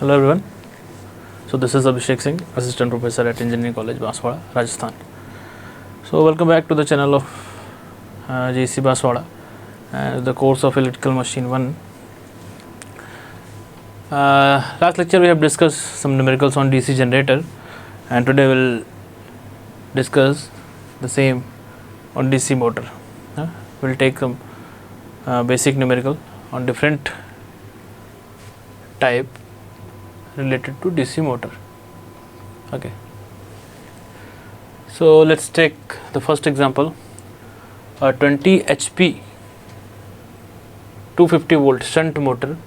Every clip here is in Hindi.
Hello everyone. So this is Abhishek Singh, Assistant Professor at Engineering College, Banswara, Rajasthan. So welcome back to the channel of JC Banswara and the course of Electrical Machine 1. Last lecture we have discussed some numericals on DC generator, and today we'll discuss the same on DC motor. We'll take some basic numerical on different type related to DC motor. Okay, so let's take the first example. A 20 HP 250 volt shunt motor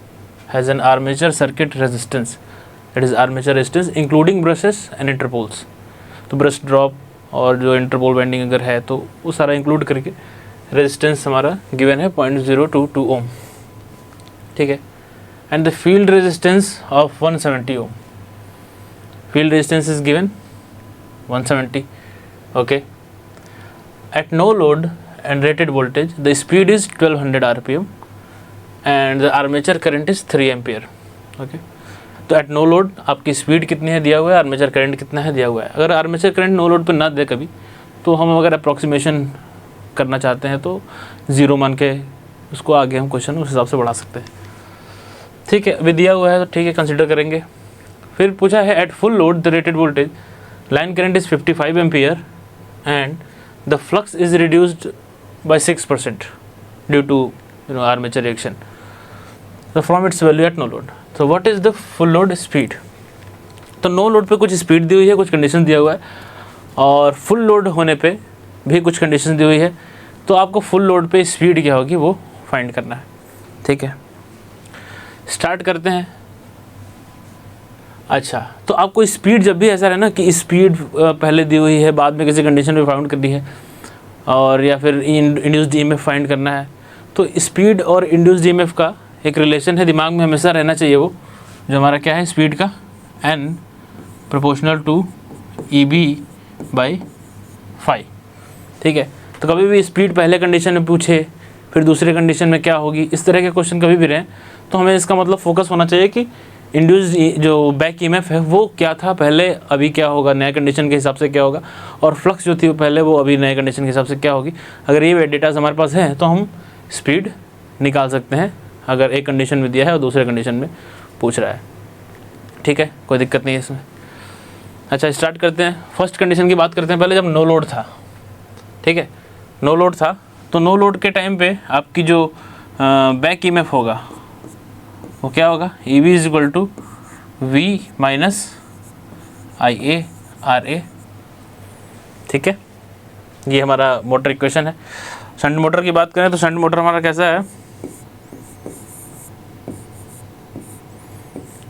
has an armature circuit resistance, that is armature resistance including brushes and interpoles. तो ब्रश ड्रॉप और जो इंटरपोल वाइंडिंग अगर है तो वो सारा इंक्लूड करके रेजिस्टेंस हमारा गिवन है 0.022 ओम, ठीक है. And the field resistance of 170 ohm, field resistance is given 170. Okay, at no load and rated voltage the speed is 1200 RPM and the armature current is 3 ampere. Okay, तो एट नो लोड आपकी स्पीड कितनी है दिया हुआ है, आर्मेचर करंट कितना है दिया हुआ है. अगर आर्मेचर करंट नो लोड पर ना दे कभी, तो हम अगर अप्रॉक्सीमेशन करना चाहते हैं तो ज़ीरो मान के उसको आगे हम क्वेश्चन उस हिसाब से बढ़ा सकते हैं. ठीक है, अभी दिया हुआ है तो ठीक है, कंसिडर करेंगे. फिर पूछा है at full load the rated voltage line current is 55 ampere and the flux is reduced by 6% due to armature reaction. So from its value at no load. So what is the full load speed? तो नो लोड पे कुछ स्पीड दी हुई है, कुछ कंडीशन दिया हुआ है, और फुल लोड होने पे भी कुछ कंडीशन दी हुई है. तो आपको फुल लोड पे स्पीड क्या होगी वो फाइंड करना है. ठीक है, स्टार्ट करते हैं. अच्छा, तो आपको स्पीड जब भी ऐसा है ना कि स्पीड पहले दी हुई है, बाद में किसी कंडीशन पे फाइंड करनी है, और या फिर इंड्यूस्ड ईएमएफ फाइंड करना है, तो स्पीड और इंड्यूस्ड ईएमएफ का एक रिलेशन है, दिमाग में हमेशा रहना चाहिए वो, जो हमारा क्या है स्पीड का n प्रोपोर्शनल टू EB/φ. ठीक है, तो कभी भी स्पीड पहले कंडीशन में पूछे फिर दूसरे कंडीशन में क्या होगी, इस तरह के क्वेश्चन कभी भी रहें तो हमें इसका मतलब फोकस होना चाहिए कि इंड्यूस्ड जो बैक ईएमएफ है वो क्या था पहले, अभी क्या होगा नए कंडीशन के हिसाब से क्या होगा, और फ्लक्स जो थी पहले वो अभी नए कंडीशन के हिसाब से क्या होगी. अगर ये डेटा हमारे पास है तो हम स्पीड निकाल सकते हैं, अगर एक कंडीशन में दिया है और दूसरे कंडीशन में पूछ रहा है. ठीक है, कोई दिक्कत नहीं है इसमें. अच्छा, स्टार्ट करते हैं. फर्स्ट कंडीशन की बात करते हैं. पहले जब नो लोड था, ठीक है, नो लोड था, तो नो लोड के टाइम पे आपकी जो बैक ईएमएफ होगा वो क्या होगा, EB = V - IA/RA. ठीक है, ये हमारा मोटर इक्वेशन है. शंट मोटर की बात करें तो शंट मोटर हमारा कैसा है,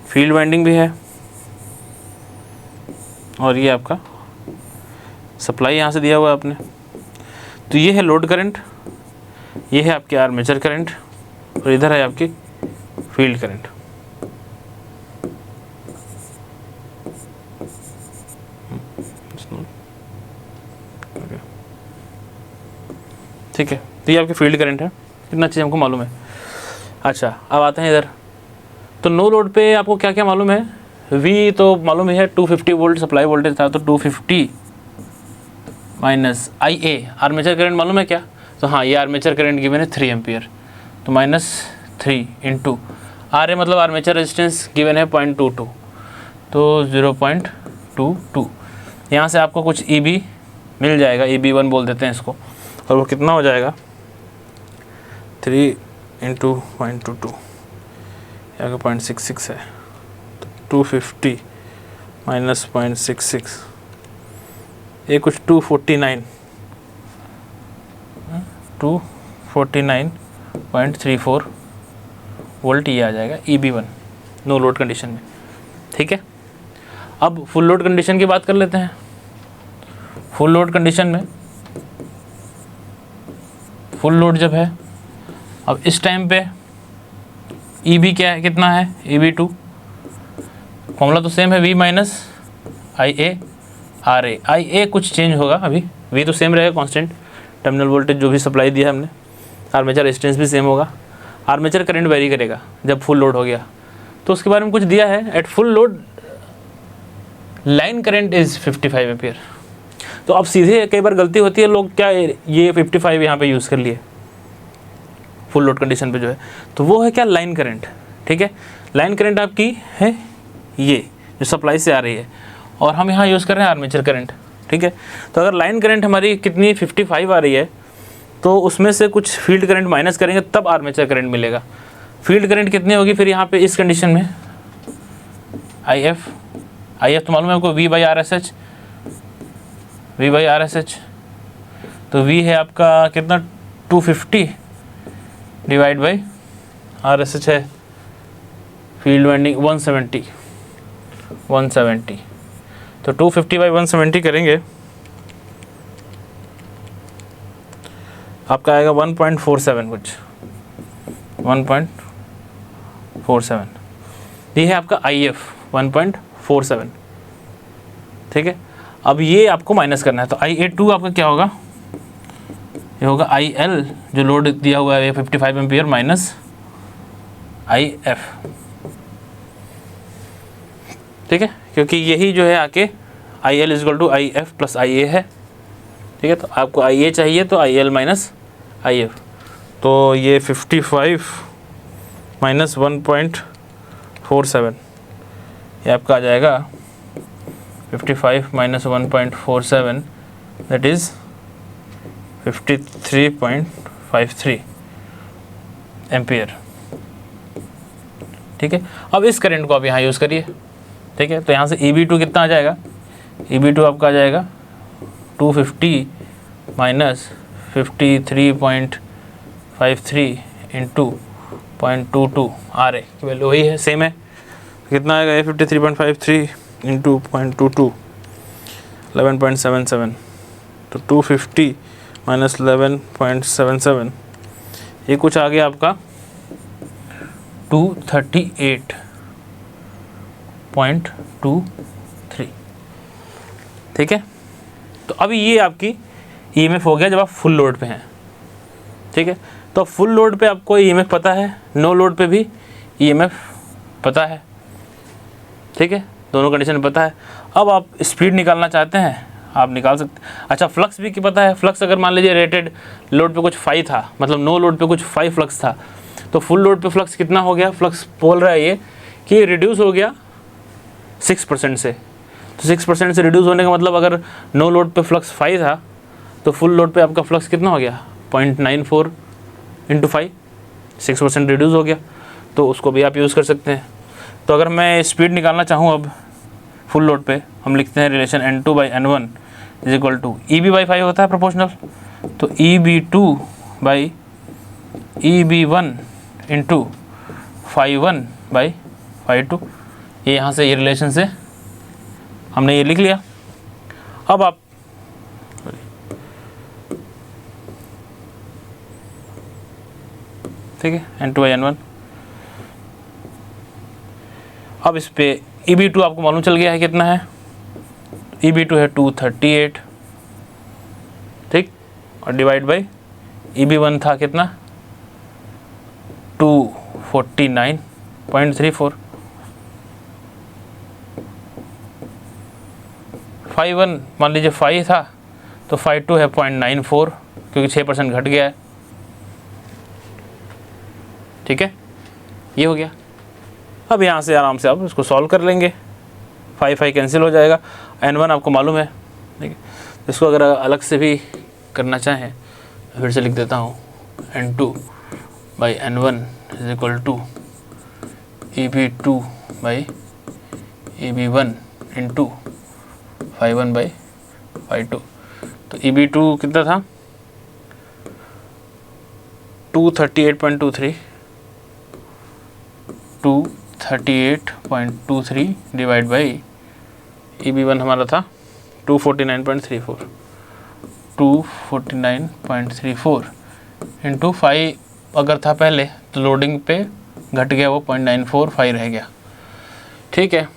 फील्ड वाइंडिंग भी है, और ये आपका सप्लाई यहाँ से दिया हुआ है आपने. तो ये है लोड करंट, ये है आपकी आर्मेचर करंट, और इधर है आपकी फील्ड करंट. ठीक है, तो ये आपकी फील्ड करंट है. इतना चीज़ हमको मालूम है. अच्छा, अब आते हैं इधर. तो नो लोड पे आपको क्या क्या मालूम है. V तो मालूम है 250 वोल्ट सप्लाई वोल्टेज था, तो 250 - IA आर्मेचर करंट मालूम है क्या. तो हाँ, ये आर्मेचर करंट गिवन है 3 एम्पियर, तो -3 × RA मतलब आर्मेचर रेजिस्टेंस गिवन है 0.22, तो 0.22. यहाँ से आपको कुछ EB मिल जाएगा, EB1 बोल देते हैं इसको, और वो कितना हो जाएगा 3 × 0.22, यहाँ का 0.66 है, तो 250 - 0.66, ये कुछ 249.34 वोल्ट ये आ जाएगा EB1 नो लोड कंडीशन में. ठीक है, अब फुल लोड कंडीशन की बात कर लेते हैं. फुल लोड कंडीशन में फुल लोड जब है, अब इस टाइम पे EB क्या है, कितना है, EB2, फॉर्मूला तो सेम है, V - IA/RA. IA कुछ चेंज होगा, अभी V तो सेम रहेगा कांस्टेंट, टर्मिनल वोल्टेज जो भी सप्लाई दिया है हमने, आर्मेचर रेजिस्टेंस भी सेम होगा. आर्मेचर करंट वेरी करेगा जब फुल लोड हो गया, तो उसके बारे में कुछ दिया है, at full load line current is 55 ampere. तो अब सीधे कई बार गलती होती है, लोग क्या ये 55 यहाँ पे यूज़ कर लिए फुल लोड कंडीशन पे जो है, तो वो है क्या, लाइन करंट। ठीक है, लाइन करंट आपकी है ये जो सप्लाई से आ रही है, और हम यहाँ यूज़ कर रहे हैं आर्मेचर करंट। ठीक है, तो अगर लाइन करंट हमारी कितनी 55 आ रही है, तो उसमें से कुछ फील्ड करंट माइनस करेंगे तब आर्मेचर करंट मिलेगा। फील्ड करंट कितनी होगी फिर यहाँ पे इस कंडीशन में, आई एफ तो मालूम है आपको, V by R S H. तो V है आपका कितना 250 divide by R S H है फील्ड वाइंडिंग 170। तो 250 बाई 170 करेंगे, आपका आएगा 1.47 कुछ 1.47। ये है आपका IF 1.47। ठीक है, अब ये आपको माइनस करना है, तो IA2 आपका क्या होगा, ये होगा IL जो लोड दिया हुआ है 55 एम्पियर माइनस IF। ठीक है, क्योंकि यही जो है आके IL is equal to IF plus IA है। ठीक है, तो आपको IA चाहिए तो IL माइनस IF, तो ये 55 माइनस 1.47 ये आपका आ जाएगा 55 माइनस 1.47 दैट इज़ 53.53 एम्पियर। ठीक है, अब इस करंट को आप यहाँ यूज़ करिए। ठीक है, तो यहाँ से EB2 कितना आ जाएगा, EB2 आपका आ जाएगा 250 माइनस 53.53 इंटू 0.22 RA की वैल्यू वही है, सेम है। कितना आएगा ये 53.53 इंटू 0.22 11.77। तो 250 माइनस 11.77 ये कुछ आ गया आपका 238.23। ठीक है, तो अभी ये आपकी EMF हो गया जब आप फुल लोड पे हैं। ठीक है, तो फुल लोड पे आपको EMF पता है, नो लोड पे भी EMF पता है। ठीक है, दोनों कंडीशन पता है। अब आप स्पीड निकालना चाहते हैं, आप निकाल सकते हैं। अच्छा, फ्लक्स भी पता है। फ्लक्स अगर मान लीजिए रेटेड लोड पे कुछ 5 था, मतलब नो लोड पे कुछ 5 फ्लक्स था, तो फुल लोड पे फ्लक्स कितना हो गया, फ्लक्स बोल रहा है ये कि रिड्यूस हो गया 6% से। तो 6% से रिड्यूस होने का मतलब अगर नो लोड पे फ्लक्स 5 था, तो फुल लोड पे आपका फ्लक्स कितना हो गया 0.94 इंटू 5, 6% रिड्यूस हो गया। तो उसको भी आप यूज़ कर सकते हैं। तो अगर मैं स्पीड निकालना चाहूँ अब फुल लोड पे, हम लिखते हैं relation N2 by N1 is equal to EB by 5 होता है प्रोपोर्शनल, तो EB2 by EB1 into 5 by 5 ये यहाँ से ये रिलेशन से हमने ये लिख लिया। अब आप ठीक है N2 बाई N1, अब इस पे EB2 आपको मालूम चल गया है कितना है, EB2 है 238। ठीक, और डिवाइड बाई EB1 था कितना 249.34। 5 मान लीजिए 5 था, तो 5 है 0.94 क्योंकि 6% घट गया है। ठीक है, ये हो गया। अब यहाँ से आराम से आप इसको सॉल्व कर लेंगे, 5 कैंसिल हो जाएगा। N1 आपको मालूम है। ठीक है, इसको अगर अलग से भी करना चाहें फिर से लिख देता हूँ, N2 by N1 is equal to EB2 by EB1 into 5 by 5। तो EB2 कितना था 238.23 238.23 डिवाइड बाई EB1 हमारा था 249.34 इंटू 5 अगर था पहले, तो लोडिंग पे घट गया, वो 0.945 रह गया। ठीक है,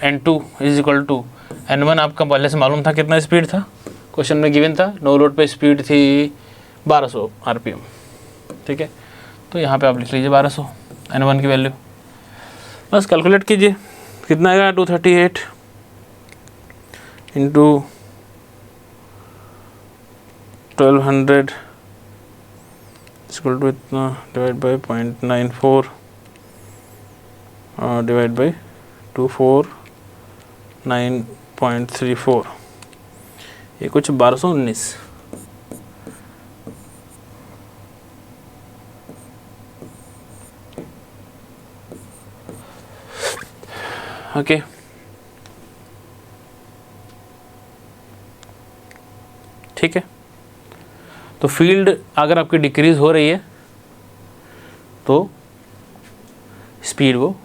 N2 is equal to N1 आपका पहले से मालूम था कितना स्पीड था, क्वेश्चन में गिवन था, नो लोड पे स्पीड थी 1200 RPM। ठीक है, तो यहाँ पे आप लिख लीजिए 1200 N1 की वैल्यू। बस कैलकुलेट कीजिए कितना आएगा 238 इंटू 1200 इक्वल टू इतना डिवाइड बाई 0.94 डिवाइड बाई 249.34, ये कुछ 1219। ओके ठीक है, तो फील्ड अगर आपकी डिक्रीज हो रही है तो स्पीड वो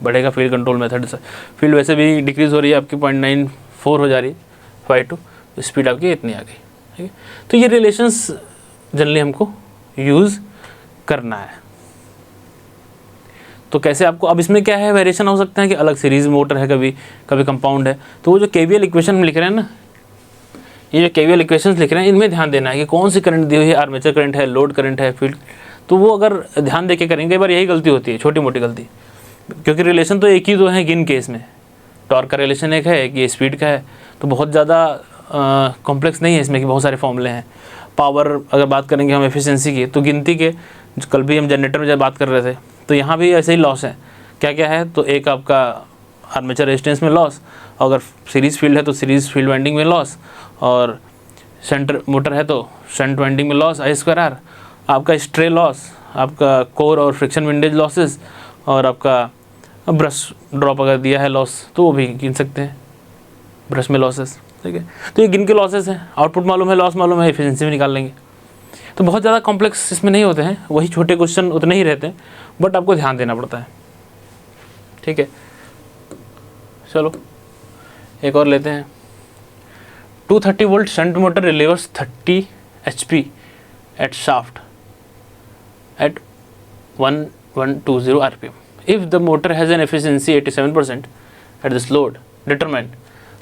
बढ़ेगा फील्ड कंट्रोल मेथड से। फील्ड वैसे भी डिक्रीज हो रही है आपकी 0.94 हो जा रही है 5 तो स्पीड आपकी इतनी आ गई, ठीक है। तो ये रिलेशंस जनरली हमको यूज़ करना है। तो कैसे आपको, अब इसमें क्या है वेरिएशन हो सकते हैं कि अलग सीरीज मोटर है, कभी कभी कंपाउंड है। तो वो जो केवीएल इक्वेशन हम लिख रहे हैं ना, ये जो केवीएल इक्वेशंस लिख रहे हैं इनमें ध्यान देना है कि कौन सी करंट दी हुई है, आर्मेचर करंट है, लोड करंट है, फील्ड। तो वो अगर ध्यान दे के करेंगे, कई बार यही गलती होती है, छोटी मोटी गलती, क्योंकि रिलेशन तो एक ही तो है गिन केस में। टॉर्क का रिलेशन एक है कि स्पीड का है, तो बहुत ज़्यादा कॉम्प्लेक्स नहीं है इसमें कि बहुत सारे फॉर्मूले हैं। पावर अगर बात करेंगे हम एफिशिएंसी की, तो गिनती के कल भी हम जनरेटर में जब बात कर रहे थे, तो यहाँ भी ऐसे ही लॉस है। क्या क्या है, तो एक आपका आर्मेचर रेजिस्टेंस में लॉस, अगर सीरीज़ फील्ड है तो सीरीज़ फील्ड वाइंडिंग में लॉस, और शंट मोटर है तो शंट वाइंडिंग में लॉस I²R, आपका स्ट्रे लॉस, आपका कोर और फ्रिक्शन विंडेज लॉसेस, और आपका ब्रश ड्रॉप अगर दिया है लॉस तो वो भी गिन सकते हैं ब्रश में लॉसेस, ठीक है। तो ये गिन के लॉसेस हैं, आउटपुट मालूम है, लॉस मालूम है, एफिशिएंसी भी निकाल लेंगे। तो बहुत ज़्यादा कॉम्प्लेक्स इसमें नहीं होते हैं, वही छोटे क्वेश्चन उतने ही रहते हैं, बट आपको ध्यान देना पड़ता है, ठीक है। चलो एक और लेते हैं। 230 volt shunt motor delivers 30 HP at shaft at 1120 RPM. If the motor has an efficiency 87% at this load, determine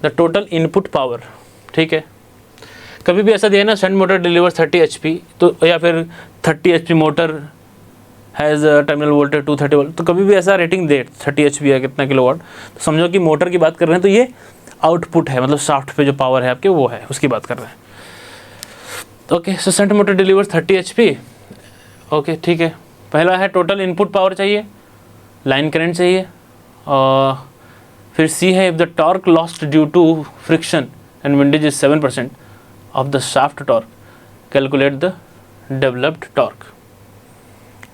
the total input power, ठीक है। कभी भी ऐसा दिया ना शंट मोटर delivers 30 HP, तो या फिर 30 HP motor has terminal voltage 230 volt, तो कभी भी ऐसा रेटिंग दे 30 HP या कितना किलोवाट, तो समझो कि मोटर की बात कर रहे हैं, तो ये आउटपुट है, मतलब शाफ्ट पे जो पावर है आपके वो है, उसकी बात कर रहे हैं। Okay, so shunt motor delivers 30 HP। Okay ठीक है, पहला है टोटल इनपुट पावर चाहिए, लाइन करंट चाहिए, और फिर सी है if the torque lost due to friction and windage is 7% of the shaft torque, calculate the developed torque.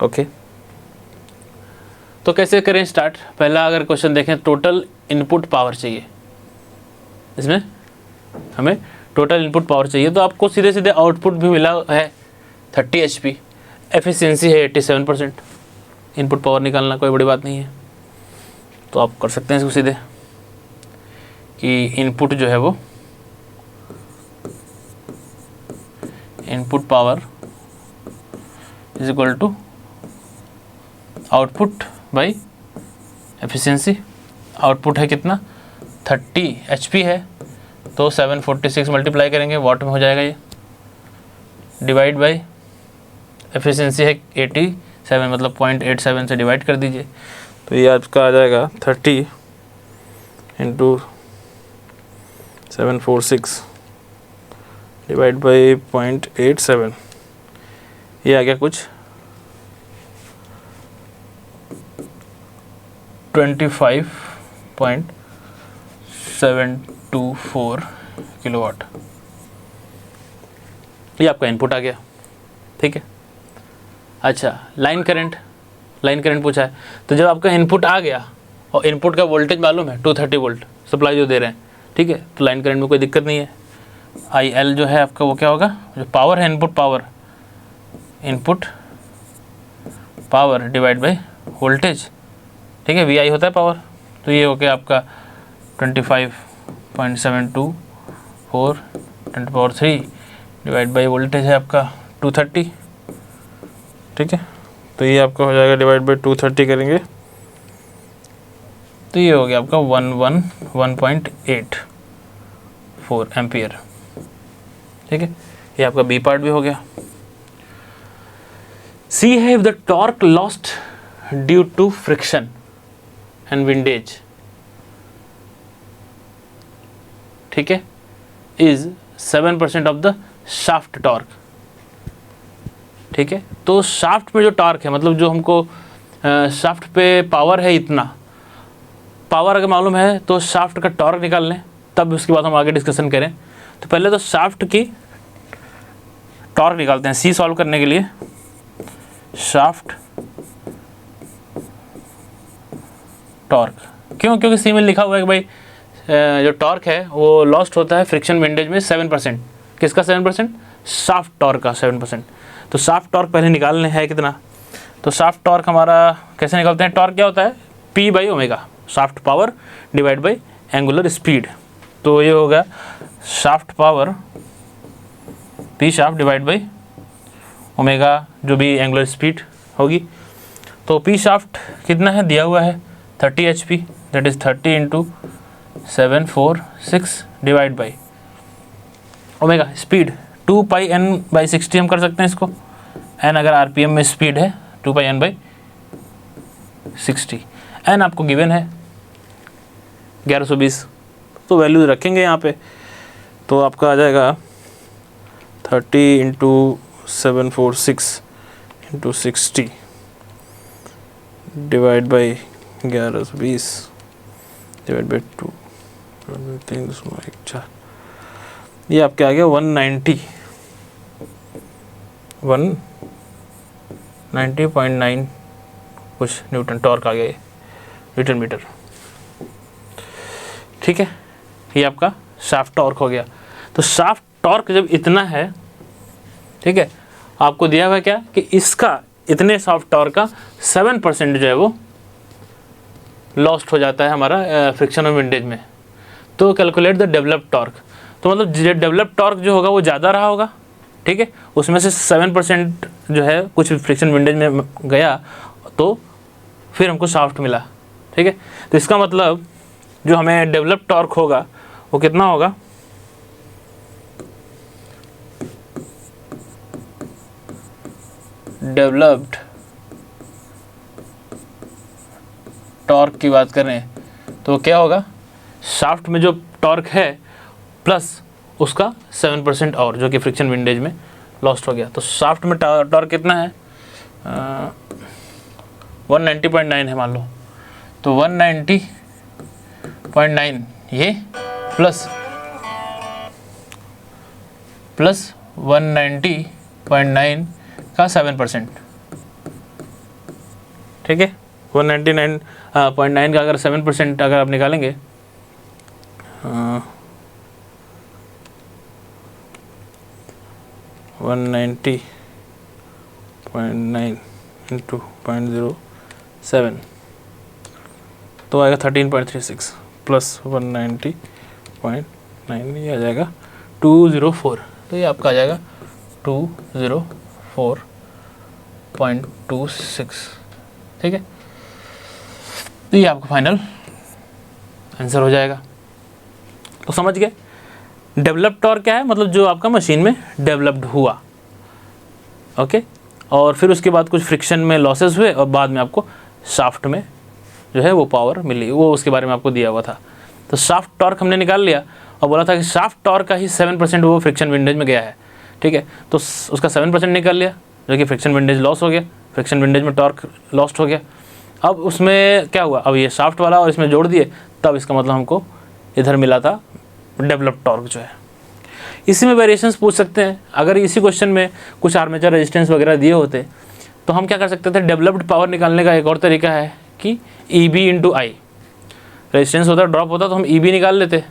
Okay, तो कैसे करें स्टार्ट। पहला अगर क्वेश्चन देखें, टोटल इनपुट पावर चाहिए, इसमें हमें टोटल इनपुट पावर चाहिए, तो आपको सीधे सीधे आउटपुट भी मिला है 30 HP, एफिशिएंसी है 87%, इनपुट पावर निकालना कोई बड़ी बात नहीं है। तो आप कर सकते हैं इसको सीधे कि इनपुट जो है वो input power is equal to output by efficiency. Output है कितना 30 HP है, तो 746 मल्टीप्लाई करेंगे, वाट में हो जाएगा ये, डिवाइड बाई एफिशिएंसी है 87, मतलब 0.87 से डिवाइड कर दीजिए, तो ये आपका आ जाएगा 30 इंटू 746 डिवाइड बाई 0.87, ये आ गया कुछ 25.724 किलोवाट, ये आपका इनपुट आ गया, ठीक है। अच्छा, लाइन करंट पूछा है, तो जब आपका इनपुट आ गया और इनपुट का वोल्टेज मालूम है 230 वोल्ट सप्लाई जो दे रहे हैं, ठीक है, तो लाइन करंट में कोई दिक्कत नहीं है। IL जो है आपका वो क्या होगा, जो पावर है input power divide by voltage, ठीक है, VI होता है पावर, तो ये हो गया आपका 25.724 10⁻³ डिवाइड बाई वोल्टेज है आपका 230, ठीक है। तो ये आपका हो जाएगा डिवाइड बाई 230 करेंगे, तो ये हो गया आपका 111.84 एम्पियर, ठीक है। ये आपका बी पार्ट भी हो गया। सी है if the torque lost due to friction and windage, ठीक है, is 7% of the shaft torque, ठीक है। तो शाफ्ट में जो टॉर्क है, मतलब जो हमको शाफ्ट पे पावर है, इतना पावर अगर मालूम है तो शाफ्ट का टॉर्क निकाल लें, तब उसके बाद हम आगे डिस्कशन करें। तो पहले तो शाफ्ट की टॉर्क निकालते हैं सी सॉल्व करने के लिए। शाफ्ट टॉर्क, क्यों? क्योंकि सी में लिखा हुआ है कि भाई जो टॉर्क है वो लॉस्ट होता है फ्रिक्शन विंडेज में 7%। किसका 7%? शाफ्ट टॉर्क का 7%। तो शाफ्ट टॉर्क पहले निकालने है कितना। तो शाफ्ट टॉर्क हमारा कैसे निकालते हैं? टॉर्क क्या होता है? P by omega, shaft power divide by angular speed. तो ये हो गया shaft power P shaft divide by omega, जो भी एंगुलर स्पीड होगी। तो P शाफ्ट कितना है दिया हुआ है? 30 HP, that is 30 into 746 divide by omega speed 2 pi n by 60 हम कर सकते हैं इसको। n अगर RPM में स्पीड है 2 पाई n बाई 60। n आपको गिवन है 1120, तो वैल्यू रखेंगे यहाँ पे। तो आपका आ जाएगा 30 into 746 into 60 divide by 1120 divide by 2, 3 ये आपके आ गया 190.9 कुछ न्यूटन टॉर्क आ गया, ये न्यूटन मीटर, ठीक है। ये आपका शाफ्ट टॉर्क हो गया। तो शाफ्ट टॉर्क जब इतना है, ठीक है, आपको दिया हुआ है क्या कि इसका इतने शाफ्ट टॉर्क का 7% जो है वो लॉस्ट हो जाता है हमारा फ्रिक्शन और विंडेज में। तो कैलकुलेट द डेवलप्ड टॉर्क। तो मतलब डेवलप्ड टॉर्क जो होगा वो ज़्यादा रहा होगा, ठीक है, उसमें से 7% जो है कुछ फ्रिक्शन विंडेज में गया, तो फिर हमको शाफ्ट मिला, ठीक है। तो इसका मतलब जो हमें डेवलप्ड टॉर्क होगा वो कितना होगा? डेवलप्ड टॉर्क की बात करें तो क्या होगा? शाफ्ट में जो टॉर्क है प्लस उसका 7% और, जो कि फ्रिक्शन विंडेज में लॉस्ट हो गया। तो शाफ्ट में टॉर्क कितना है? 190.9 है मान लो। तो 190.9 ये प्लस 190.9 का 7%, ठीक है। 199.9 का अगर 7% अगर आप निकालेंगे 190.9 इंटू 0.07 तो आएगा 13.36 प्लस 190.9, ये आ जाएगा 204। तो ये आपका आ जाएगा 204.26, ठीक है। तो ये आपका फाइनल आंसर हो जाएगा। तो समझ गए डेवलप्ड टॉर्क क्या है? मतलब जो आपका मशीन में डेवलप्ड हुआ, ओके। और फिर उसके बाद कुछ फ्रिक्शन में लॉसेस हुए और बाद में आपको शाफ्ट में जो है वो पावर मिली, वो उसके बारे में आपको दिया हुआ था। तो शाफ्ट टॉर्क हमने निकाल लिया और बोला था कि शाफ्ट टॉर्क का ही 7% वो फ्रिक्शन विंडेज में गया है, ठीक है। तो उसका 7% निकाल लिया, जो कि फ्रिक्शन विंडेज लॉस हो गया, फ्रिक्शन विंडेज में टॉर्क लॉस्ट हो गया। अब उसमें क्या हुआ? अब ये शाफ्ट वाला और इसमें जोड़ दिए, तब इसका मतलब हमको इधर मिला था डेवलप्ड टॉर्क जो है। इसी में वेरिएशंस पूछ सकते हैं। अगर इसी क्वेश्चन में कुछ आर्मेचर रेजिस्टेंस वगैरह दिए होते तो हम क्या कर सकते थे? डेवलप्ड पावर निकालने का एक और तरीका है कि EB इंटू आई, रेजिस्टेंस होता ड्रॉप होता तो हम EB निकाल लेते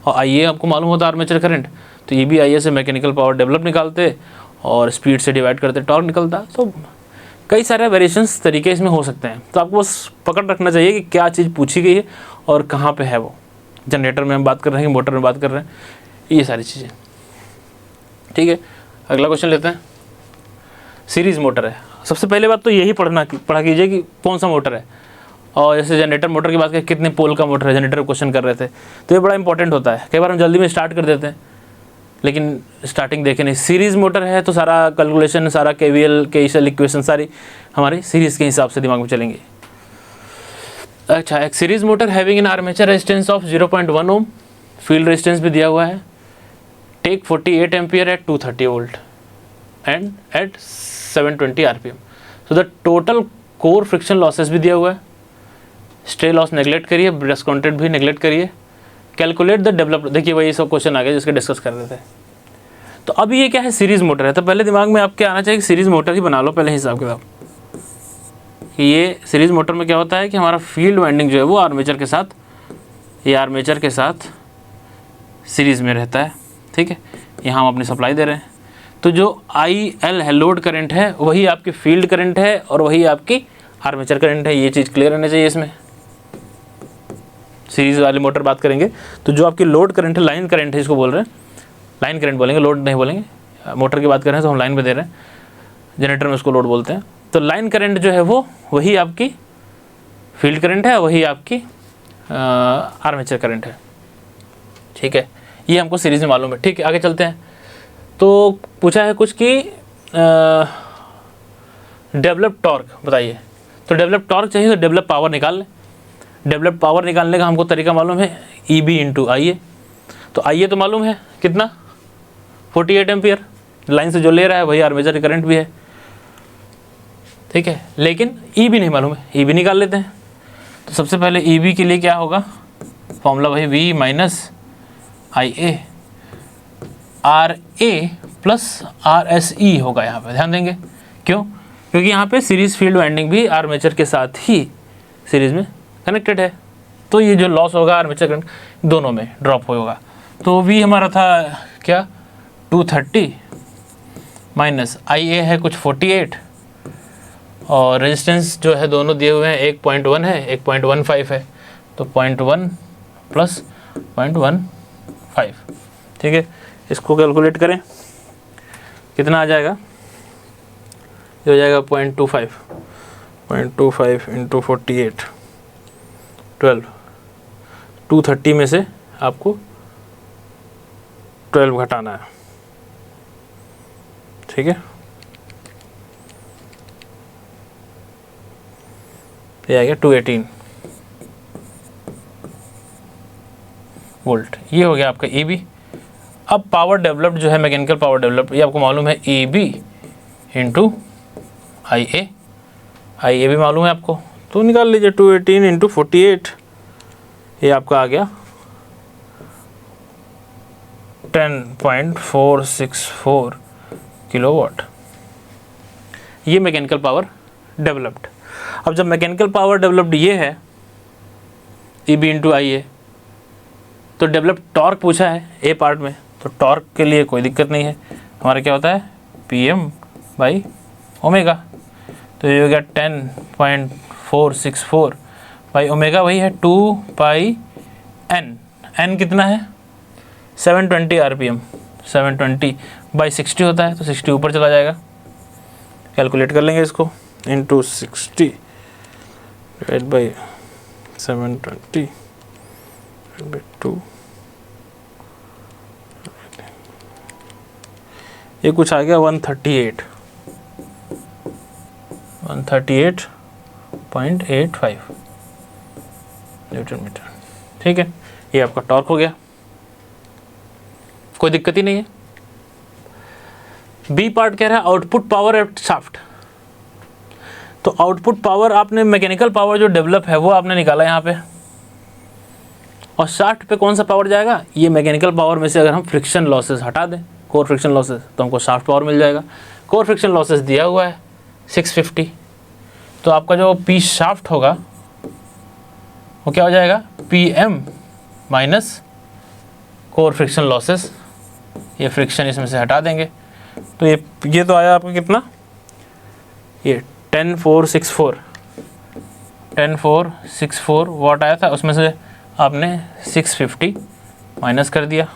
और IA आपको मालूम होता आर्मेचर करंट, तो EB IA से मैकेनिकल पावर डेवलप निकालते और स्पीड से डिवाइड करते टॉर्क निकलता। तो कई सारे वेरिएशंस तरीके इसमें हो सकते हैं। तो आपको बस पकड़ रखना चाहिए कि क्या चीज़ पूछी गई है और कहाँ पे है वो। जनरेटर में हम बात कर रहे हैं, मोटर में बात कर रहे हैं, ये सारी चीज़ें, ठीक है। अगला क्वेश्चन लेते हैं। सीरीज़ मोटर है। सबसे पहले बात तो यही पढ़ा कीजिए कि कौन सा मोटर है। और जैसे जनरेटर मोटर की बात करें, कितने पोल का मोटर है, जनरेटर क्वेश्चन कर रहे थे, तो ये बड़ा इंपॉर्टेंट होता है। कई बार हम जल्दी में स्टार्ट कर देते हैं लेकिन स्टार्टिंग देखे नहीं। सीरीज़ मोटर है तो सारा कैलकुलेशन, सारा KVL, KCL इक्वेशन सारी हमारी सीरीज़ के हिसाब से दिमाग में चलेंगे। अच्छा, एक series motor having an armature resistance of 0.1 ohm, field resistance भी दिया हुआ है, take 48 ampere at 230 volt and at 720 RPM. So the total core friction losses भी दिया हुआ है, स्ट्रे लॉस नेगलेक्ट करिए, ब्रश कॉन्टेंट भी नेगलेक्ट करिए, कैलकुलेट द डेवलप, देखिए वही सब क्वेश्चन आ गया जिसके डिस्कस कर रहे थे। तो अब ये क्या है, सीरीज मोटर है, तो पहले दिमाग में आपके आना चाहिए कि सीरीज मोटर ही बना लो पहले हिसाब किताब, कि ये सीरीज मोटर में क्या होता है कि हमारा फील्ड वाइंडिंग जो है वो आर्मेचर के साथ, ये आर्मेचर के साथ सीरीज में रहता है, ठीक है। यहाँ हम अपनी सप्लाई दे रहे हैं, तो जो IL है, लोड करंट है, वही आपकी फील्ड करंट है और वही आपकी आर्मेचर करंट है। ये चीज़ क्लियर होनी चाहिए इसमें। सीरीज वाली मोटर बात करेंगे तो जो आपकी लोड करंट है, लाइन करंट है, इसको बोल रहे हैं, लाइन करंट बोलेंगे, लोड नहीं बोलेंगे। मोटर की बात करें तो हम लाइन पे दे रहे हैं, जनरेटर में उसको लोड बोलते हैं। तो लाइन करंट जो है वो वही आपकी फील्ड करंट है, वही आपकी आर्मेचर करंट है, ठीक है। ये हमको सीरीज में मालूम है, ठीक है। आगे चलते हैं। तो पूछा है कुछ कि डेवलप टॉर्क बताइए, तो डेवलप टॉर्क चाहिए तो डेवलप पावर निकाल लें। डेवलप पावर निकालने का हमको तरीका मालूम है, EB इंटू IA। तो IA तो मालूम है कितना, 48 एम्पियर, लाइन से जो ले रहा है वही आर्मेचर करंट भी है, ठीक है। लेकिन EB नहीं मालूम है, EB निकाल लेते हैं। तो सबसे पहले EB के लिए क्या होगा, फॉर्मूला वही V minus IA, RA plus RSE होगा यहाँ पे, ध्यान देंगे क्यों, क्योंकि यहाँ पे सीरीज फील्ड वाइंडिंग भी आर्मेचर के साथ ही सीरीज में कनेक्टेड है। तो ये जो लॉस होगा आर्मेचर करंट दोनों में ड्रॉप होगा। तो V हमारा था क्या 230 माइनस IA है कुछ 48 और रेजिस्टेंस जो है दोनों दिए हुए हैं, 1.1 है 1.15 है, तो 0.1 प्लस 0.15, ठीक है। इसको कैलकुलेट करें कितना आ जाएगा, ये हो जाएगा 0.25 इंटू 48 12, 230 में से आपको 12 घटाना है, ठीक है। ये आ गया 218 वोल्ट, ये हो गया आपका EB। अब पावर डेवलप्ड जो है, मैकेनिकल पावर डेवलप्ड, ये आपको मालूम है EB इंटू IA, IA भी मालूम है आपको, तो निकाल लीजिए 218 इंटू 48, ये आपका आ गया 10.464 किलोवाट। ये मैकेनिकल पावर डेवलप्ड। अब जब मैकेनिकल पावर डेवलप्ड ये है EB इंटू IA, तो डेवलप टॉर्क पूछा है ए पार्ट में, तो टॉर्क के लिए कोई दिक्कत नहीं है, हमारा क्या होता है PM बाई ओमेगा। तो ये हो गया 10.464 बाई ओमेगा, वही है 2 पाई n कितना है 720 RPM, 720 बाई 60 होता है, तो 60 ऊपर चला जाएगा, कैलकुलेट कर लेंगे इसको, इंटू 60 डिवाइड बाई 720 बाई 2, ये कुछ आ गया 138.85 न्यूटन मीटर, ठीक है। ये आपका टॉर्क हो गया, कोई दिक्कत ही नहीं है। बी पार्ट कह रहा है आउटपुट पावर एट शाफ्ट। तो आउटपुट पावर आपने, मैकेनिकल पावर जो डेवलप है वो आपने निकाला यहाँ पे, और शाफ्ट पे कौन सा पावर जाएगा, ये मैकेनिकल पावर में से अगर हम फ्रिक्शन लॉसेस हटा दें, कोर फ्रिक्शन लॉसेस, तो हमको शाफ्ट पावर मिल जाएगा। कोर फ्रिक्शन लॉसेस दिया हुआ है 650, तो आपका जो पी शाफ्ट होगा वो क्या हो जाएगा PM minus core friction losses, ये फ्रिक्शन इसमें से हटा देंगे, तो ये तो आया आपका कितना, ये 10464 वाट आया था, उसमें से आपने 650 माइनस कर दिया,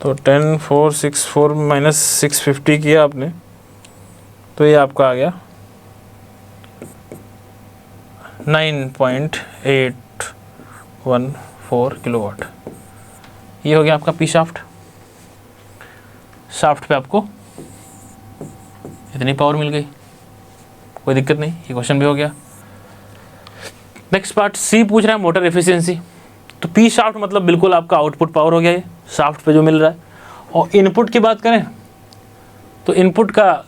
तो 10464 माइनस 650 किया आपने, तो ये आपका आ गया 9.814 किलोवाट। ये हो गया आपका पी शाफ्ट। शाफ्ट पे आपको इतनी पावर मिल गई, कोई दिक्कत नहीं, ये क्वेश्चन भी हो गया। नेक्स्ट पार्ट सी पूछ रहा है मोटर एफिशिएंसी। तो पी शाफ्ट मतलब बिल्कुल आपका आउटपुट पावर हो गया, ये शाफ्ट पे जो मिल रहा है। और इनपुट की बात करें तो इनपुट का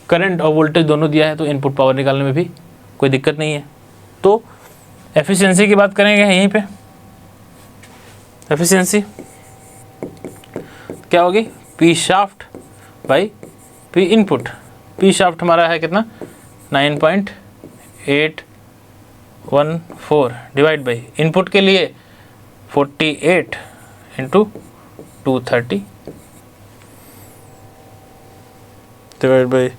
करंट और वोल्टेज दोनों दिया है, तो इनपुट पावर निकालने में भी कोई दिक्कत नहीं है। तो एफिशिएंसी की बात करेंगे यहीं पे। एफिशिएंसी क्या होगी, P shaft by P input. P shaft हमारा है कितना 9.814 डिवाइड बाई इनपुट के लिए 48 इंटू 230 डिवाइड बाई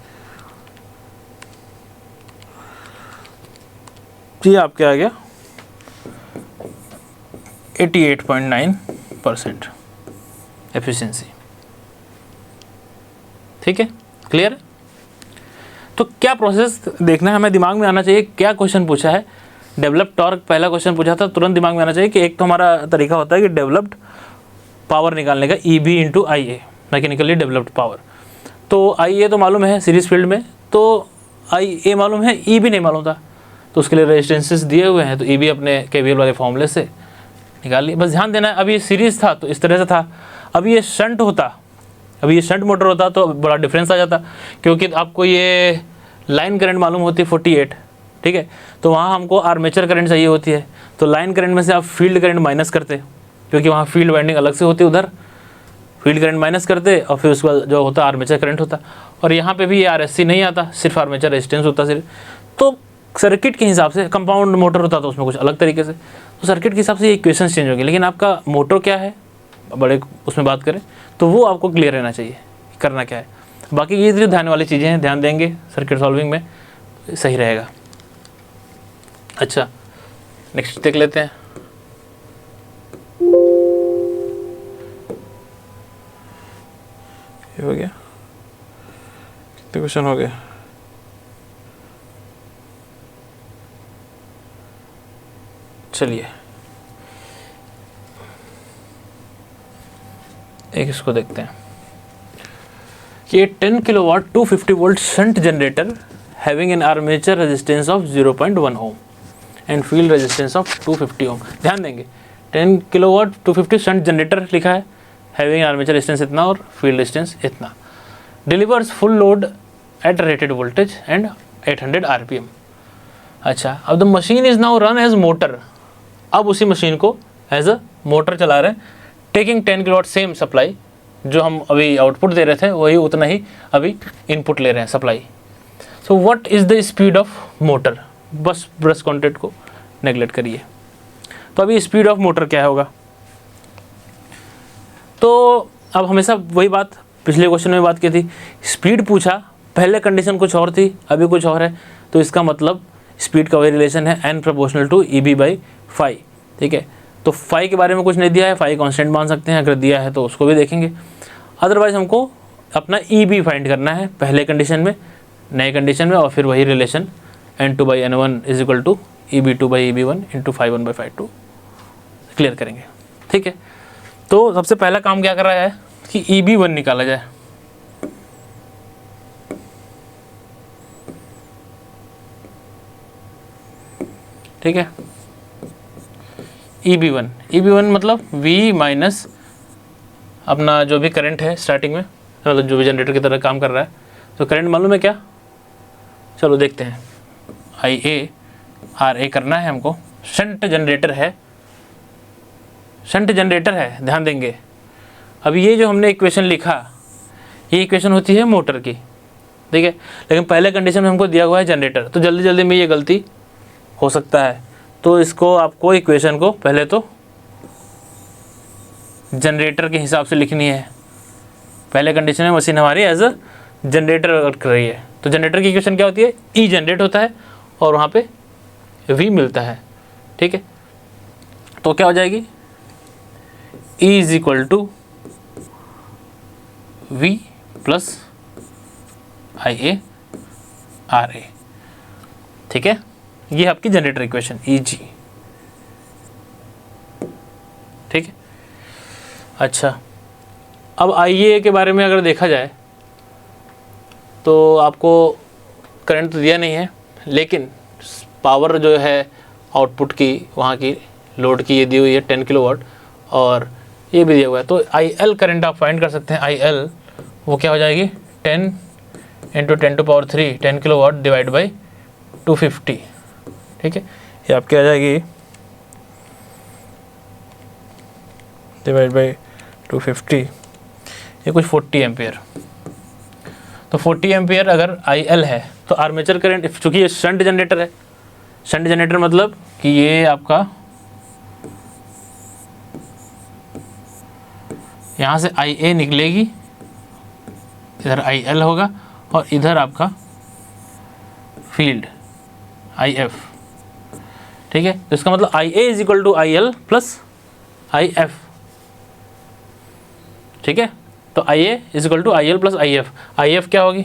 ये आपके आ गया 88.9% एफिशिएंसी। ठीक है, क्लियर है। तो क्या प्रोसेस देखना है हमें, दिमाग में आना चाहिए क्या क्वेश्चन पूछा है। डेवलप्ड टॉर्क पहला क्वेश्चन पूछा था, तुरंत दिमाग में आना चाहिए कि एक तो हमारा तरीका होता है कि डेवलप्ड पावर निकालने का EB into IA, mechanically developed power. तो IA तो मालूम है सीरीज फील्ड में, तो IA मालूम है, EB नहीं मालूम था, तो उसके लिए रेजिस्टेंसेस दिए हुए हैं, तो EB अपने KVL वाले फॉर्मूले से निकाल लिए। बस ध्यान देना है, अभी ये सीरीज था तो इस तरह से था, अभी ये शंट होता, अभी ये शंट मोटर होता तो बड़ा डिफरेंस आ जाता, क्योंकि आपको ये लाइन करंट मालूम होती है 48, ठीक है, तो वहाँ हमको आर्मेचर करंट चाहिए होती है, तो लाइन करंट में से आप फील्ड करंट माइनस करते, क्योंकि वहाँ फील्ड वाइंडिंग अलग से होती है, उधर फील्ड करंट माइनस करते और फिर उसके बाद जो होता आर्मेचर करंट होता। और यहाँ पे भी ये RSC नहीं आता, सिर्फ आर्मेचर रेजिस्टेंस होता सिर्फ। तो सर्किट के हिसाब से कंपाउंड मोटर होता तो उसमें कुछ अलग तरीके से, तो सर्किट के हिसाब से ये इक्वेशन चेंज होगी। लेकिन आपका मोटर क्या है बड़े उसमें बात करें तो वो आपको क्लियर रहना चाहिए करना क्या है। बाकी ये जो ध्यान वाली चीज़ें हैं, ध्यान देंगे सर्किट सॉल्विंग में सही रहेगा। अच्छा, नेक्स्ट देख लेते हैं। ये हो गया, कितने क्वेश्चन हो गए, चलिए एक इसको देखते हैं कि 10 kilowatt 250 volt shunt generator having an armature resistance of 0.1 ohm and field resistance of 250 ओम। ध्यान देंगे 10 किलोवाट 250 शंट जनरेटर लिखा है, हैविंग आर्मेचर रेजिस्टेंस इतना और फील्ड रेजिस्टेंस इतना, delivers full load at rated voltage and 800 RPM। अच्छा, अब the machine is now run as motor, अब उसी मशीन को एज अ मोटर चला रहे हैं, टेकिंग 10 किलोवाट सेम सप्लाई, जो हम अभी आउटपुट दे रहे थे वही उतना ही अभी इनपुट ले रहे हैं supply. So what is the speed of motor, बस ब्रश कॉन्टैक्ट को नेगलेक्ट करिए। तो अभी स्पीड ऑफ मोटर क्या होगा, तो अब हमेशा वही बात पिछले क्वेश्चन में बात की थी, स्पीड पूछा, पहले कंडीशन कुछ और थी अभी कुछ और है, तो इसका मतलब स्पीड का वही रिलेशन है n proportional to EB by phi. ठीक है, तो फाई के बारे में कुछ नहीं दिया है, फाई कांस्टेंट मान सकते हैं, अगर दिया है तो उसको भी देखेंगे। अदरवाइज हमको अपना EB फाइंड करना है पहले कंडीशन में, नए कंडीशन में, और फिर वही relation N2 by N1 is equal to EB2 by EB1 into φ1 by φ2 clear करेंगे। ठीक है, तो सबसे पहला काम क्या कर रहा है कि EB1 निकाला जाए। ठीक है, EB1 मतलब V माइनस अपना जो भी करंट है स्टार्टिंग में, मतलब जो भी जनरेटर की तरह काम कर रहा है, तो करंट मालूम है क्या, चलो देखते हैं। IA करना है हमको, शंट जनरेटर है, ध्यान देंगे। अभी ये जो हमने इक्वेशन लिखा, ये इक्वेशन होती है मोटर की, ठीक है, लेकिन पहले कंडीशन में हमको दिया हुआ है जनरेटर, तो जल्दी जल्दी में ये गलती हो सकता है, तो इसको आपको इक्वेशन को पहले तो जनरेटर के हिसाब से लिखनी है। पहले कंडीशन में मशीन हमारी एज अ जनरेटर वर्क कर रही है, तो जनरेटर की इक्वेशन क्या होती है, E जनरेट होता है और वहाँ पे V मिलता है। ठीक है, तो क्या हो जाएगी, E is equal to V plus IA RA। ठीक है, ये आपकी जनरेटर इक्वेशन EG। ठीक है, अच्छा, अब IA के बारे में अगर देखा जाए तो आपको करंट तो दिया नहीं है, लेकिन पावर जो है आउटपुट की वहाँ की लोड की ये दी हुई है 10 किलोवाट और ये भी दिया हुआ है। तो आई एल करंट आप फाइंड कर सकते हैं। आई एल वो क्या हो जाएगी 10 इंटू 10⁻³ 10 किलोवाट डिवाइड बाई 250। ठीक है, ये आपकी आ जाएगी डिवाइड बाई 250, ये कुछ 40 एम्पियर। तो 40 एम्पियर अगर आई एल है तो आर्मेचर करंट, चूँकि ये शंट जनरेटर है, शंट जनरेटर मतलब कि ये आपका यहाँ से आई ए निकलेगी, इधर आई एल होगा और इधर आपका फील्ड आई एफ। ठीक है, तो इसका मतलब I A is equal to I L plus I F. ठीक है, तो I A is equal to I L plus I F. I F क्या होगी,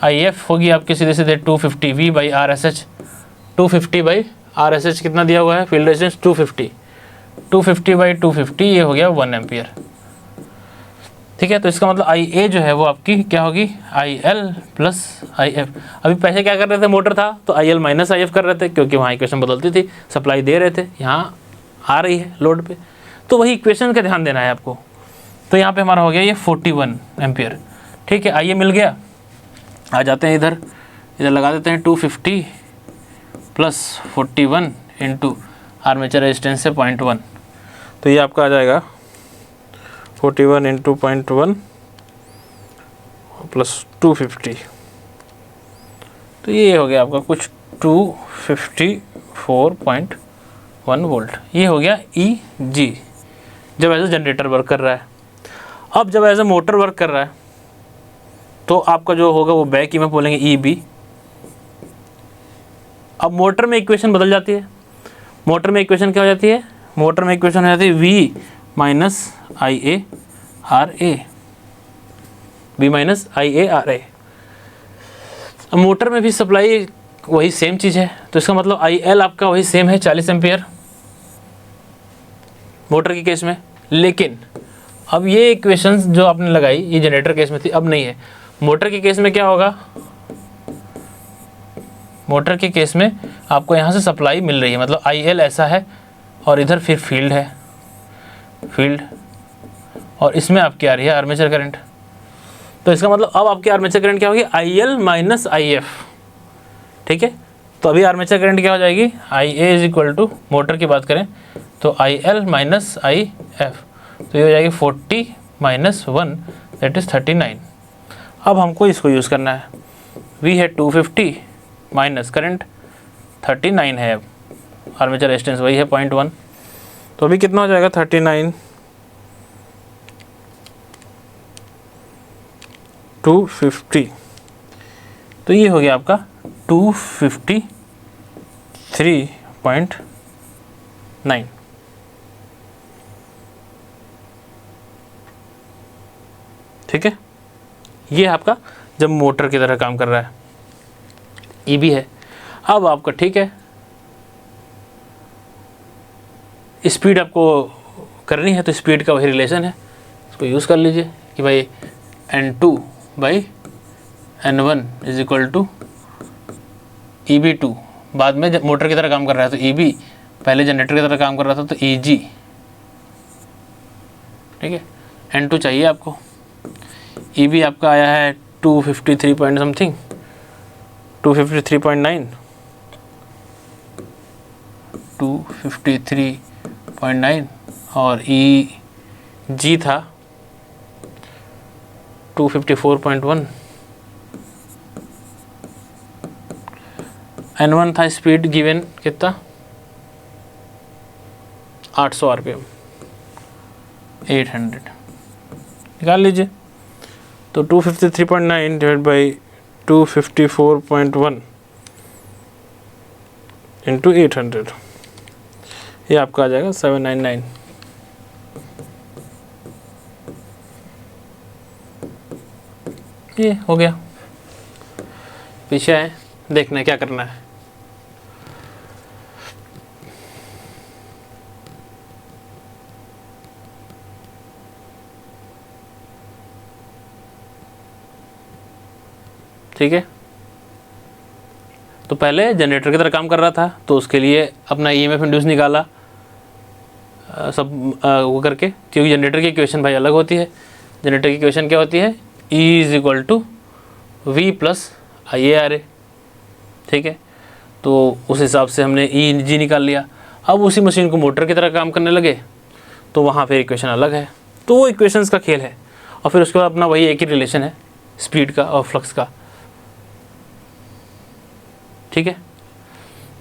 आई एफ होगी आपकी सीधे सीधे 250 V by R S H. 250 by R S H कितना दिया हुआ है, फील्ड रेजिस्टेंस 250। 250 बाई 250 ये हो गया 1 एम्पियर। ठीक है, तो इसका मतलब आई ए जो है वो आपकी क्या होगी, आई एल प्लस आई एफ। अभी पहले क्या कर रहे थे, मोटर था तो I L minus I F कर रहे थे, क्योंकि वहाँ इक्वेशन बदलती थी, सप्लाई दे रहे थे, यहाँ आ रही है लोड पे, तो वही इक्वेशन का ध्यान देना है आपको। तो यहाँ पे हमारा हो गया ये 41 एम्पियर। ठीक है, आइए मिल गया, आ जाते हैं इधर, इधर लगा देते हैं 250 प्लस 41 इंटू आर्मेचर रेजिस्टेंस से 0.1, तो ये आपका आ जाएगा 41 इंटू 0.1 प्लस 250, तो ये हो गया आपका कुछ 254.1 वोल्ट। ये हो गया ई जी, जब एज ए जनरेटर वर्क कर रहा है। अब जब एज ए मोटर वर्क कर रहा है तो आपका जो होगा वो बैक ईएमएफ बोलेंगे ई बी। अब मोटर में इक्वेशन बदल जाती है। मोटर में इक्वेशन क्या हो जाती है, मोटर में इक्वेशन हो जाती है V minus I A R A, V minus I A R A. अब मोटर में भी सप्लाई वही सेम चीज़ है, तो इसका मतलब आई एल आपका वही सेम है 40 एम्पियर मोटर के केस में। लेकिन अब ये इक्वेशंस जो आपने लगाई ये जनरेटर केस में थी, अब नहीं है। मोटर के केस में क्या होगा, मोटर के केस में आपको यहाँ से सप्लाई मिल रही है, मतलब आई एल ऐसा है और इधर फिर फील्ड है, फील्ड, और इसमें आपकी आ रही है आर्मेचर करंट। तो इसका मतलब अब आपकी आर्मेचर करंट क्या होगी, I L minus I F. ठीक है, तो अभी आर्मेचर करंट क्या हो जाएगी, आई A is equal to, motor की बात करें तो I L minus I F, तो ये हो जाएगी 40 माइनस 1 दैट इज़ 39। अब हमको इसको यूज़ करना है, वी है 250 माइनस करंट 39 है, अब आर्मेचर रेजिस्टेंस वही है 0.1, तो अभी कितना हो जाएगा 39 250, तो ये हो गया आपका 253.9। ठीक है, ये आपका जब मोटर की तरह काम कर रहा है, ईबी है। अब आपका ठीक है, स्पीड आपको करनी है तो स्पीड का वही रिलेशन है, इसको यूज़ कर लीजिए कि भाई N2 by N1 is equal to EB2। बाद में जब मोटर की तरह काम कर रहा है तो EB, पहले जनरेटर की तरह काम कर रहा था तो EG। ठीक है, N2 चाहिए आपको। EB आपका आया है 253 पॉइंट समथिंग, 253.9, 253.9 और EG था 254.1। N1 था स्पीड गिवन कितना 800 RPM, 800 निकाल लीजिए। तो 253.9 डिवाइड बाई 254.1 इंटू 800, ये आपका आ जाएगा 799। ये हो गया, पीछे है, देखना है क्या करना है। ठीक है, तो पहले जनरेटर की तरह काम कर रहा था, तो उसके लिए अपना EMF इंड्यूस निकाला सब वो करके, क्योंकि जनरेटर की इक्वेशन भाई अलग होती है। जनरेटर की इक्वेशन क्या होती है, E = V + IaRa, ठीक है। तो उस हिसाब से हमने EG निकाल लिया। अब उसी मशीन को मोटर की तरह काम करने लगे, तो वहाँ फिर इक्वेशन अलग है। तो वो इक्वेशंस का खेल है। और फिर उसके बाद अपना वही एक ही रिलेशन है स्पीड का और फ्लक्स का, ठीक है।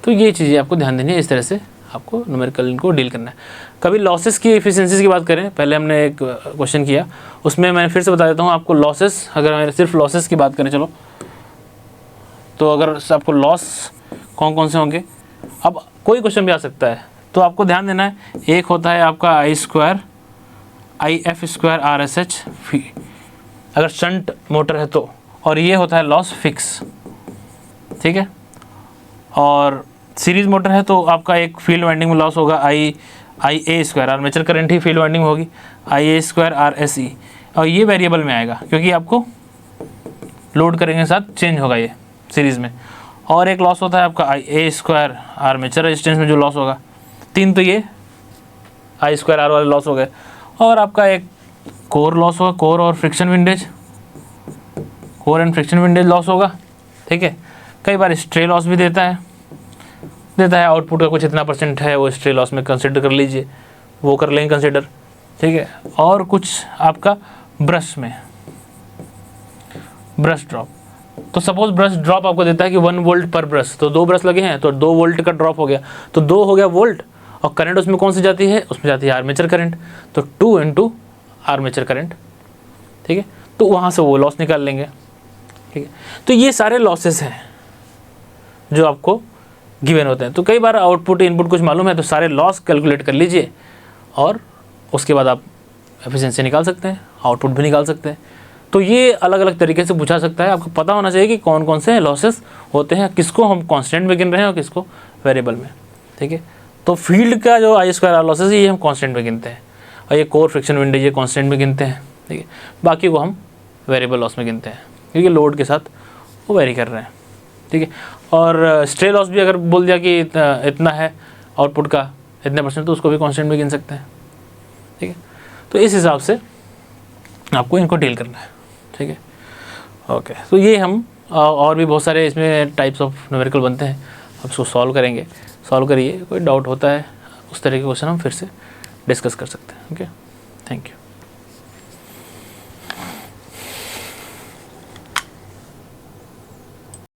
तो ये चीज़ें आपको ध्यान देनी है, इस तरह से आपको न्यूमेरिकल इनको डील करना है। कभी लॉसेस की एफिशिएंसीज की बात करें, पहले हमने एक क्वेश्चन किया, उसमें मैं फिर से बता देता हूँ आपको लॉसेस। अगर मैं सिर्फ लॉसेस की बात करें चलो, तो अगर आपको लॉस कौन कौन से होंगे, अब कोई क्वेश्चन भी आ सकता है, तो आपको ध्यान देना है। एक होता है आपका I² IF² RSH अगर शंट मोटर है तो, और ये होता है लॉस फिक्स, ठीक है। और सीरीज मोटर है तो आपका एक फील्ड वाइंडिंग में लॉस होगा IA², आर्मेचर करंट ही फील्ड वाइंडिंग होगी, IA² RSE, और ये वेरिएबल में आएगा क्योंकि आपको लोड करेंगे साथ चेंज होगा ये सीरीज़ में। और एक लॉस होता है आपका IA² आर्मेचर रेजिस्टेंस में जो लॉस होगा। 3 तो ये I² R वाले लॉस हो गए। और आपका एक कोर लॉस होगा, कोर और friction windage, core and friction windage loss होगा, ठीक है। कई बार स्ट्रे लॉस भी देता है आउटपुट का कुछ इतना % है, वो स्ट्रे लॉस में कंसिडर कर लीजिए, वो कर लेंगे कंसिडर, ठीक है। और कुछ आपका ब्रश में ब्रश ड्रॉप, तो सपोज ब्रश ड्रॉप आपको देता है कि 1 वोल्ट पर ब्रश, तो 2 ब्रश लगे हैं तो 2 वोल्ट का ड्रॉप हो गया, तो 2 हो गया वोल्ट। और करंट उसमें कौन सी जाती है, उसमें जाती है आर्मेचर करंट, तो 2 × आर्मेचर करंट, ठीक है। तो वहाँ से वो लॉस निकाल लेंगे, ठीक है। तो ये सारे लॉसेस हैं जो आपको गिवन होते हैं। तो कई बार आउटपुट इनपुट कुछ मालूम है तो सारे लॉस कैलकुलेट कर लीजिए, और उसके बाद आप एफिशिएंसी निकाल सकते हैं, आउटपुट भी निकाल सकते हैं। तो ये अलग अलग तरीके से पूछा सकता है। आपको पता होना चाहिए कि कौन कौन से लॉसेस होते हैं, किसको हम कांस्टेंट में गिन रहे हैं और किसको वेरिएबल में, ठीक है। तो फील्ड का जो I² R लॉसेस ये हम कांस्टेंट में गिनते हैं, और ये कोर फ्रिक्शन विंडेज ये कांस्टेंट में गिनते हैं, ठीक है। बाकी को हम वेरिएबल लॉस में गिनते हैं क्योंकि लोड के साथ वो वेरी कर रहे हैं, ठीक है। और स्ट्रे लॉस भी अगर बोल दिया कि इतना है आउटपुट का इतने %, तो उसको भी कांस्टेंट में गिन सकते हैं, ठीक है। तो इस हिसाब से आपको इनको डील करना है, ठीक है। ओके, तो ये हम और भी बहुत सारे इसमें टाइप्स ऑफ न्यूमेरिकल बनते हैं, अब उसको सॉल्व करेंगे। सॉल्व करिए, कोई डाउट होता है उस तरह के क्वेश्चन हम फिर से डिस्कस कर सकते हैं। Okay, thank you.